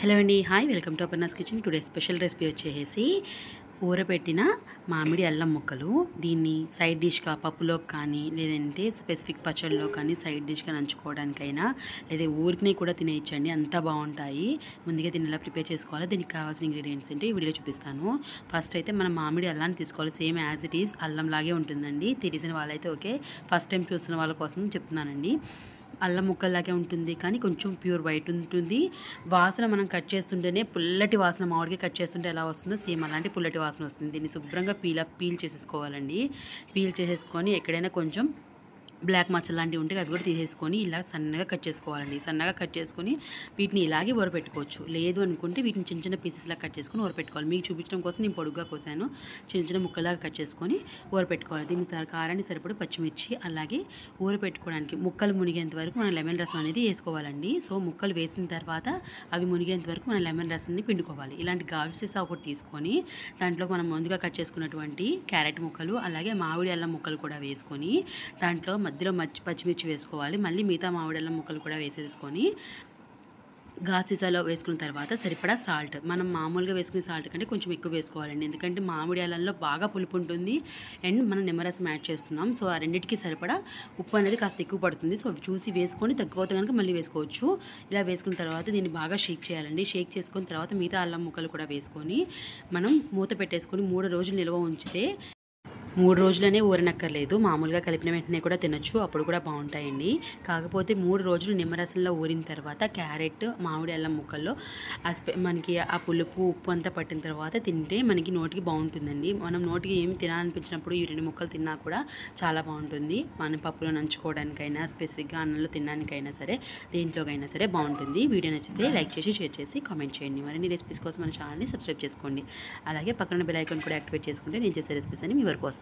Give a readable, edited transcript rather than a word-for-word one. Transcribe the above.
Hello అండి, hi, welcome to Aparna's kitchen. Today special recipe వచ్చేసి ఊరబెట్టిన మామిడి అల్లం ముక్కలు. దీన్ని సైడ్ డిష్గా పప్పులోకి కానీ, లేదంటే స్పెసిఫిక్ పచ్చడిలో కానీ సైడ్ డిష్గా నంచుకోవడానికైనా, లేదా ఊరికినే కూడా తినేయచ్చండి, అంత బాగుంటాయి. ముందుగా దీన్ని ఎలా ప్రిపేర్ చేసుకోవాలో, దీనికి కావాల్సిన ఇంగ్రీడియంట్స్ ఏంటి ఈ వీడియోలో చూపిస్తాను. ఫస్ట్ అయితే మనం మామిడి అల్లాన్ని తీసుకోవాలి. సేమ్ యాజ్ ఇట్ ఈజ్ అల్లం లాగే ఉంటుందండి. తెలిసిన వాళ్ళైతే ఓకే, ఫస్ట్ టైం చూస్తున్న వాళ్ళ కోసం చెప్తున్నానండి. అల్లం ముక్కల్లాగే ఉంటుంది, కానీ కొంచెం ప్యూర్ వైట్ ఉంటుంది. వాసన మనం కట్ చేస్తుంటేనే పుల్లటి వాసన, మామిడికి కట్ చేస్తుంటే ఎలా వస్తుందో సేమ్ అలాంటి పుల్లటి వాసన వస్తుంది. దీన్ని శుభ్రంగా పీల్ చేసేసుకోవాలండి. పీల్ చేసేసుకొని ఎక్కడైనా కొంచెం బ్లాక్ మచ్చలు లాంటివి ఉంటే అవి కూడా తీసేసుకొని ఇలా సన్నగా కట్ చేసుకోవాలండి. సన్నగా కట్ చేసుకొని వీటిని ఇలాగే ఊరపెట్టుకోవచ్చు. లేదు అనుకుంటే వీటిని చిన్న చిన్న పీసెస్లా కట్ చేసుకొని ఊరపెట్టుకోవాలి. మీకు చూపించడం కోసం నేను పొడుగ్గా కోసాను. చిన్న చిన్న ముక్కలాగా కట్ చేసుకొని ఊరపెట్టుకోవాలి. దీనికి కారాన్ని సరిపడి పచ్చిమిర్చి, అలాగే ఊరపెట్టుకోవడానికి ముక్కలు మునిగేంత వరకు మనం లెమన్ రసం అనేది వేసుకోవాలండి. సో ముక్కలు వేసిన తర్వాత అవి మునిగేంత వరకు మనం లెమన్ రసాన్ని పిండుకోవాలి. ఇలాంటి గాజు సీసా ఒకటి తీసుకొని దాంట్లో మనం ముందుగా కట్ చేసుకున్నటువంటి క్యారెట్ ముక్కలు, అలాగే మామిడి అల్లం ముక్కలు కూడా వేసుకొని దాంట్లో మధ్యలో పచ్చిమిర్చి వేసుకోవాలి. మళ్ళీ మిగతా మామిడి అల్లం ముక్కలు కూడా వేసేసుకొని గాజు సీసాలో వేసుకున్న తర్వాత సరిపడా సాల్ట్, మనం మామూలుగా వేసుకునే సాల్ట్ కంటే కొంచెం ఎక్కువ వేసుకోవాలండి. ఎందుకంటే మామిడి అల్లంలో బాగా పులుపు ఉంటుంది అండ్ మనం నిమ్మరసం యాడ్ చేస్తున్నాం. సో ఆ రెండింటికి సరిపడా ఉప్పు అనేది కాస్త ఎక్కువ పడుతుంది. సో చూసి వేసుకొని తగ్గిపోతే కనుక మళ్ళీ వేసుకోవచ్చు. ఇలా వేసుకున్న తర్వాత దీన్ని బాగా షేక్ చేయాలండి. షేక్ చేసుకున్న తర్వాత మిగతా అల్లం ముక్కలు కూడా వేసుకొని మనం మూత పెట్టేసుకొని 3 రోజులు నిల్వ ఉంచితే, 3 రోజులనే ఊరనక్కర్లేదు, మామూలుగా కలిపిన వెంటనే కూడా తినొచ్చు, అప్పుడు కూడా బాగుంటాయండి. కాకపోతే 3 రోజులు నిమ్మరసంలో ఊరిన తర్వాత క్యారెట్, మామిడి అల్లం ముక్కల్లో మనకి ఆ పులుపు, ఉప్పు అంతా పట్టిన తర్వాత తింటే మనకి నోటికి బాగుంటుందండి. మనం నోటికి ఏమి తినాలనిపించినప్పుడు ఈ 2 ముక్కలు తిన్నా కూడా చాలా బాగుంటుంది. మన పప్పులో నంచుకోవడానికైనా, స్పెసిఫిక్గా అన్నంలో తినడానికైనా సరే, దేంట్లోకైనా సరే బాగుంటుంది. వీడియో నచ్చితే లైక్ చేసి, షేర్ చేసి, కామెంట్ చేయండి. మరిన్ని రెసిపీస్ కోసం మన ఛానల్ని సబ్స్క్రైబ్ చేసుకోండి. అలాగే పక్కన బెల్ ఐకాన్ కూడా యాక్టివేట్ చేసుకుంటే నేను చేసే రెసిపీస్ అని మీ వరకు వస్తాయి.